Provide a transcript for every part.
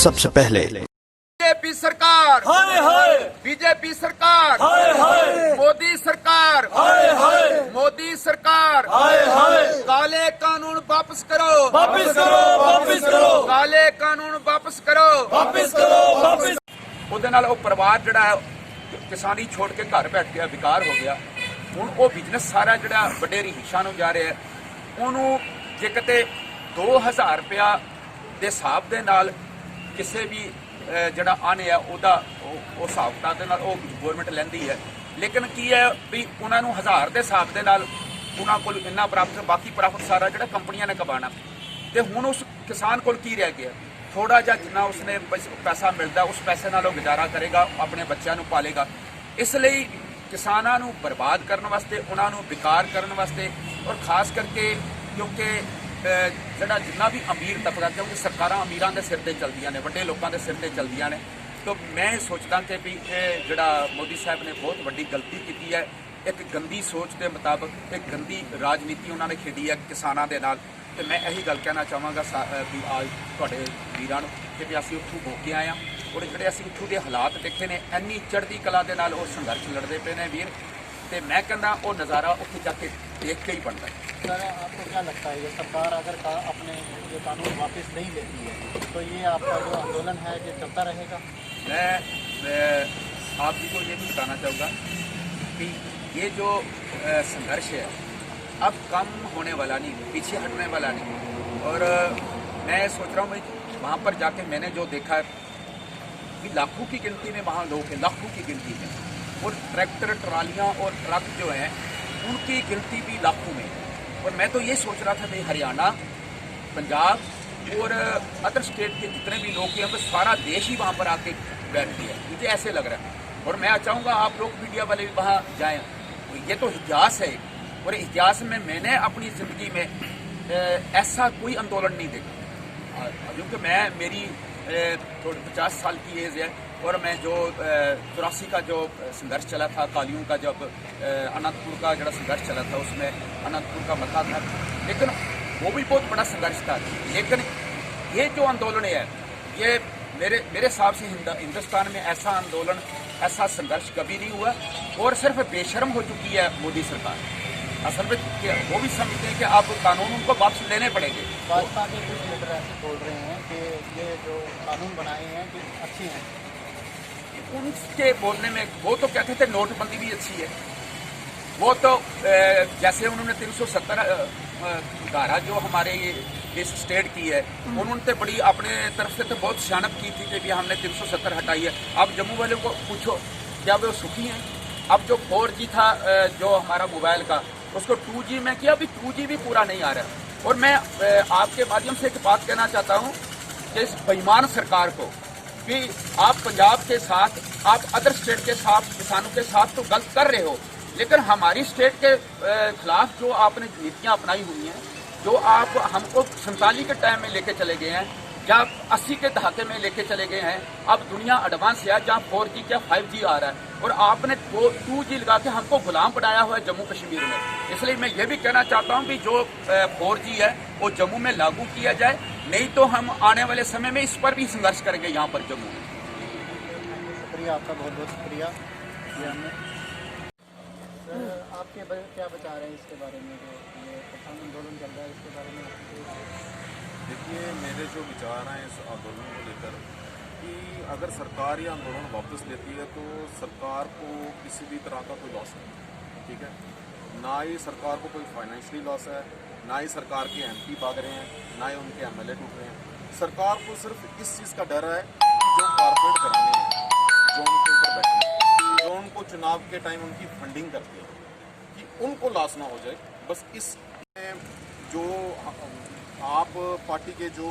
सबसे पहले। बीजेपी सरकार, हाय हाय, बीजेपी सरकार, हाय हाय, मोदी सरकार, हाय हाय, मोदी सरकार, हाय हाय, काले कानून वापस करो, वापिस करो, वापिस करो, काले कानून वापस करो, वापिस करो, वापिस। ਉਹਦੇ ਨਾਲ ਉਹ ਪਰਿਵਾਰ ਜਿਹੜਾ ਕਿਸਾਨੀ ਛੋੜ ਕੇ ਘਰ ਬੈਠ ਗਿਆ, ਵਿਕਾਰ ਹੋ ਗਿਆ। ਹੁਣ ਉਹ ਬਿਜ਼ਨਸ ਸਾਰਾ ਜਿਹੜਾ ਵੱਡੇ ਰਿਹਾਇਸ਼ਾਂ ਨੂੰ ਜਾ ਰਿਹਾ, ਉਹਨੂੰ ਜੇ ਕਿਤੇ 2000 ਰੁਪਇਆ ਦੇ ਹਿਸਾਬ ਦੇ ਨਾਲ ਕਿਸੇ ਵੀ ਜਿਹੜਾ ਆਨੇ ਆ ਉਹਦਾ ਉਹ ਹਿਸਾਬ ਕਿਤਾਬ ਦੇ ਨਾਲ ਉਹ ਗਵਰਨਮੈਂਟ ਲੈਂਦੀ ਹੈ। ਲੇਕਿਨ ਕੀ ਹੈ ਵੀ ਉਹਨਾਂ ਨੂੰ 1000 ਦੇ ਹਿਸਾਬ ਦੇ ਨਾਲ ਉਹਨਾਂ ਕੋਲ ਇੰਨਾ ਪ੍ਰਾਪਤ, ਬਾਕੀ ਪ੍ਰਾਪਤ ਸਾਰਾ ਜਿਹੜਾ ਕੰਪਨੀਆਂ ਨੇ ਕਮਾਉਣਾ। ਤੇ ਹੁਣ ਉਸ ਕਿਸਾਨ ਕੋਲ ਕੀ ਰਹਿ ਗਿਆ? ਥੋੜਾ ਜਿਹਾ ਜਿੰਨਾ ਉਸਨੇ ਪੈਸਾ ਮਿਲਦਾ ਉਸ ਪੈਸੇ ਨਾਲ ਉਹ ਗੁਜ਼ਾਰਾ ਕਰੇਗਾ, ਆਪਣੇ ਬੱਚਿਆਂ ਨੂੰ ਪਾਲੇਗਾ। ਇਸ ਲਈ ਕਿਸਾਨਾਂ ਨੂੰ ਬਰਬਾਦ ਕਰਨ ਵਾਸਤੇ, ਉਹਨਾਂ ਨੂੰ ਵਿਕਾਰ ਕਰਨ ਵਾਸਤੇ, ਔਰ ਖਾਸ ਕਰਕੇ ਕਿਉਂਕਿ ਜਿਹੜਾ ਜਿੰਨਾ ਵੀ ਅਮੀਰ ਤਬਕਾ, ਕਿਉਂਕਿ ਸਰਕਾਰਾਂ ਅਮੀਰਾਂ ਦੇ ਸਿਰ ਤੇ ਚੱਲਦੀਆਂ ਨੇ, ਵੱਡੇ ਲੋਕਾਂ ਦੇ ਸਿਰ ਤੇ ਚੱਲਦੀਆਂ ਨੇ। ਤਾਂ ਮੈਂ ਸੋਚਦਾ ਕਿ ਵੀ ਇਹ ਜਿਹੜਾ ਮੋਦੀ ਸਾਹਿਬ ਨੇ ਬਹੁਤ ਵੱਡੀ ਗਲਤੀ ਕੀਤੀ ਹੈ। ਇੱਕ ਗੰਦੀ ਸੋਚ ਦੇ ਮੁਤਾਬਕ ਇੱਕ ਗੰਦੀ ਰਾਜਨੀਤੀ ਉਹਨਾਂ ਨੇ ਖੇਡੀ ਹੈ ਕਿਸਾਨਾਂ ਦੇ ਨਾਲ। ਤੇ ਮੈਂ ਇਹੀ ਗੱਲ ਕਹਿਣਾ ਚਾਹਾਂਗਾ ਵੀ ਅੱਜ ਤੁਹਾਡੇ ਵੀਰਾਂ ਨੂੰ ਕਿ ਵੀ ਅਸੀਂ ਉੱਥੋਂ ਹੋ ਕੇ ਆਏ ਹਾਂ, ਔਰ ਜਿਹੜੇ ਅਸੀਂ ਉੱਥੋਂ ਦੇ ਹਾਲਾਤ ਦੇਖੇ ਨੇ, ਇੰਨੀ ਚੜ੍ਹਦੀ ਕਲਾ ਦੇ ਨਾਲ ਉਹ ਸੰਘਰਸ਼ ਲੜਦੇ ਪਏ ਨੇ ਵੀਰ। ਤੇ मैं कहना वो नज़ारा उत्थे जाके देख के ही बनता है। सर, आपको क्या लगता है ये सरकार अगर अपने जो कानून वापस नहीं लेती है तो ये आपका जो आंदोलन है ये चलता रहेगा? मैं आप जी को ये भी बताना चाहूँगा कि ये जो संघर्ष है अब कम होने वाला नहीं, पीछे हटने वाला नहीं। और मैं सोच रहा हूँ वहाँ पर जाके मैंने जो देखा है कि लाखों की गिनती में वहाँ लोग हैं, लाखों की गिनती में, और ट्रैक्टर, ट्रालियाँ और ट्रक जो हैं उनकी गिनती भी लाखों में। और मैं तो ये सोच रहा था कि हरियाणा, पंजाब और अदर स्टेट के जितने भी लोग हैं वो सारा देश ही वहाँ पर आके बैठ गया, मुझे ऐसे लग रहा है। और मैं चाहूँगा आप लोग मीडिया वाले भी वहाँ जाएँ। ये तो इतिहास है, और इतिहास में मैंने अपनी ज़िंदगी में ऐसा कोई आंदोलन नहीं देखा। क्योंकि मैं मेरी 50 साल की एज है, और मैं जो 84 का जो संघर्ष चला था, अकालियों का जब अनंतपुर का जो संघर्ष चला था उसमें अनंतपुर का मता था, लेकिन वो भी बहुत बड़ा संघर्ष था। लेकिन ये जो आंदोलन है ये मेरे हिसाब से हिंदुस्तान में ऐसा आंदोलन, ऐसा संघर्ष कभी नहीं हुआ। और सिर्फ बेशर्म हो चुकी है मोदी सरकार। असल में वो भी समझते हैं कि आप कानून उनको वापस लेने पड़ेंगे। भाजपा के कुछ लीडर ऐसे बोल रहे हैं कि ये जो कानून बनाए हैं कि अच्छे हैं। उनके बोलने में वो तो कहते थे नोटबंदी भी अच्छी है। वो तो जैसे उन्होंने 370 धारा जो हमारे ये इस स्टेट की है, उन्होंने तो बड़ी अपने तरफ से तो बहुत सियानत की थी कि भी हमने 370 हटाई है। अब जम्मू वालों को पूछो क्या वो सुखी हैं? अब जो 4G था जो हमारा मोबाइल का, उसको 2G में किया, अभी 2G भी पूरा नहीं आ रहा। और मैं आपके माध्यम से एक बात कहना चाहता हूँ कि इस बेईमान सरकार को कि आप पंजाब के साथ, आप अदर स्टेट के साथ, किसानों के साथ तो गलत कर रहे हो, लेकिन हमारी स्टेट के खिलाफ जो आपने नीतियाँ अपनाई हुई हैं, जो आप हमको 47 के टाइम में लेके चले गए हैं, या 80 के दहाके में लेके चले गए हैं, अब दुनिया एडवांस है जहाँ 4G क्या 5G आ रहा है, और आपने 2G लगा के हमको गुलाम बनाया हुआ है जम्मू कश्मीर में। इसलिए मैं ये भी कहना चाहता हूँ कि जो 4G है वो जम्मू में लागू किया जाए, नहीं तो हम आने वाले समय में इस पर भी संघर्ष करेंगे यहाँ पर जम्मू में। शुक्रिया आपका, बहुत बहुत शुक्रिया। ये हमने आपके क्या बता रहे हैं इसके बारे में, जो ये किसान आंदोलन चल रहा है इसके बारे में? देखिए, मेरे जो विचार हैं इस आंदोलन को लेकर कि अगर सरकार ये आंदोलन वापस लेती है तो सरकार को किसी भी तरह का कोई लॉस नहीं, ठीक है। ना ही सरकार को कोई फाइनेंशियली लॉस है, ना ही सरकार के MP भाग रहे हैं, ना ही उनके MLA टूट रहे हैं। सरकार को सिर्फ इस चीज़ का डर है कि जो कॉर्पोरेट घराने हैं, जो उनके ऊपर बैठे हैं, जो उनको चुनाव के टाइम उनकी फंडिंग करते हैं, कि उनको लॉस ना हो जाए। बस इस जो आप पार्टी के जो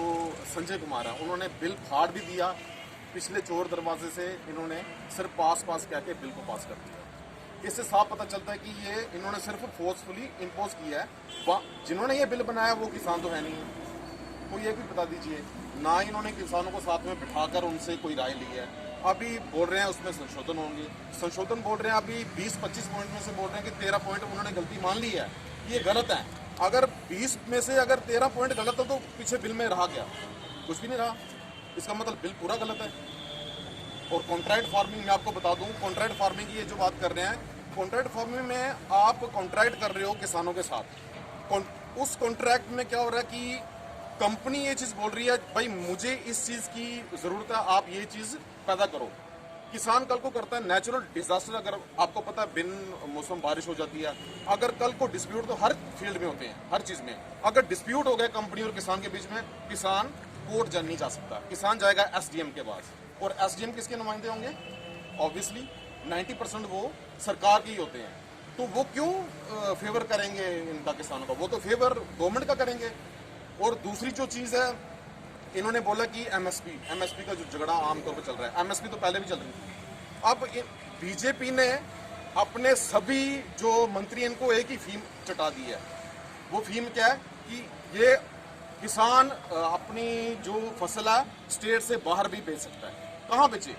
संजय कुमार हैं, उन्होंने बिल फाड़ भी दिया, पिछले चोर दरवाजे से इन्होंने सिर्फ पास कह के बिल को पास कर दिया। इससे साफ पता चलता है कि ये इन्होंने सिर्फ फोर्सफुली इम्पोज किया है। जिन्होंने ये बिल बनाया वो किसान तो है नहीं है, तो ये भी बता दीजिए। ना ही इन्होंने किसानों को साथ में बिठाकर उनसे कोई राय ली है। अभी बोल रहे हैं उसमें संशोधन होंगे, संशोधन बोल रहे हैं, अभी 20-25 पॉइंट में से बोल रहे हैं कि 13 पॉइंट उन्होंने गलती मान ली है, ये गलत है। अगर 20 में से अगर 13 पॉइंट गलत हो तो पीछे बिल में रहा क्या? कुछ भी नहीं रहा। इसका मतलब बिल पूरा गलत है। और कॉन्ट्रैक्ट फार्मिंग में आपको बता दूं, कॉन्ट्रैक्ट फार्मिंग की ये जो बात कर रहे हैं, कॉन्ट्रैक्ट फार्मिंग में आप कॉन्ट्रैक्ट कर रहे हो किसानों के साथ। उस कॉन्ट्रैक्ट में क्या हो रहा है कि कंपनी ये चीज़ बोल रही है भाई मुझे इस चीज़ की ज़रूरत है, आप ये चीज़ पैदा करो। किसान कल को करता है नेचुरल डिजास्टर, अगर आपको पता है बिन मौसम बारिश हो जाती है, अगर कल को डिस्प्यूट तो हर फील्ड में होते हैं, हर चीज़ में अगर डिस्प्यूट हो गए कंपनी और किसान के बीच में, किसान कोर्ट जा नहीं जा सकता, किसान जाएगा एसडीएम के पास। और एसडीएम किसके नुमाइंदे होंगे? ऑब्वियसली 90% वो सरकार के ही होते हैं। तो वो क्यों फेवर करेंगे इनका किसानों का? वो तो फेवर गवर्नमेंट का करेंगे। और दूसरी जो चीज़ है, इन्होंने बोला कि एमएसपी का जो झगड़ा आमतौर पर चल रहा है, एमएसपी तो पहले भी चल रही थी। अब बीजेपी ने अपने सभी जो मंत्री इनको एक ही फीम चटा दी है। वो फीम क्या है कि ये किसान अपनी जो फसल है स्टेट से बाहर भी बेच सकता है। कहाँ बेचे?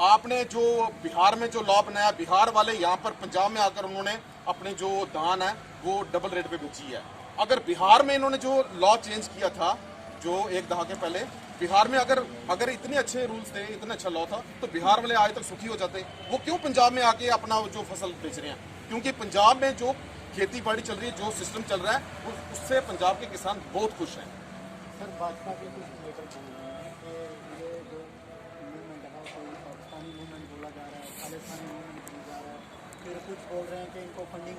आपने जो बिहार में जो लॉ बनाया, बिहार वाले यहाँ पर पंजाब में आकर उन्होंने अपने जो धान है वो डबल रेट पे बेची है। अगर बिहार में इन्होंने जो लॉ चेंज किया था जो एक दहाके पहले, बिहार में अगर इतने अच्छे रूल्स थे, इतना अच्छा लॉ था, तो बिहार वाले आज तक सुखी हो जाते। वो क्यों पंजाब में आके अपना जो फसल बेच रहे हैं? क्योंकि पंजाब में जो खेती बाड़ी चल रही है, जो सिस्टम चल रहा है, उससे पंजाब के किसान बहुत खुश हैं। सर भाजपा के कुछ लीडर बोल रहे हैं कि ये जो मूवमेंट है कोई पाकिस्तानी मूवमेंट बोला जा रहा है, खालिस्तानी मूवमेंट बोला जा रहा है, फिर कुछ बोल रहे हैं कि इनको फंडिंग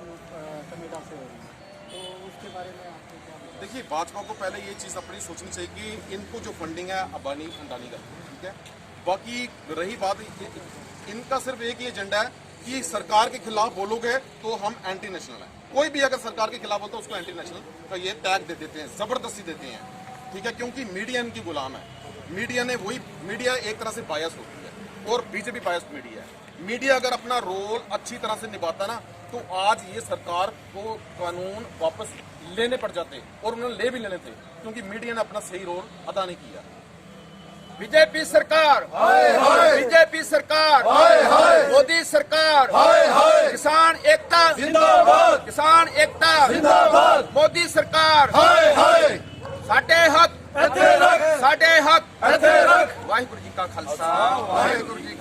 कनाडा से हो रही है। तो उसके बारे में आपको क्या? देखिए, भाजपा को पहले ये चीज़ अपनी सोचनी चाहिए कि इनको जो फंडिंग है अबानी अंडानी का, ठीक है। बाकी रही बात, इनका सिर्फ एक ही एजेंडा है कि सरकार के खिलाफ बोलोगे तो हम एंटी नेशनल हैं। कोई भी अगर सरकार के खिलाफ बोलता है उसको एंटी नेशनल का ये टैग दे देते हैं, जबरदस्ती देते हैं, ठीक है। क्योंकि मीडिया इनकी गुलाम है। मीडिया एक तरह से बायस होती है और बीजेपी बायस मीडिया है। मीडिया अगर अपना रोल अच्छी तरह से निभाता ना, तो आज ये सरकार को कानून वापस लेने पड़ जाते और उन्होंने ले भी लेने थे, क्योंकि मीडिया ने अपना सही रोल अदा नहीं किया। बीजेपी सरकार, बीजेपी सरकार, मोदी सरकार, किसान एकता जिंदाबाद, किसान एकता जिंदाबाद, मोदी सरकार, साडे हक ਇੱਥੇ ਰੱਖ, साडे हक ਇੱਥੇ ਰੱਖ। वाहिगुरु जी का खालसा, वाहिगुरु जी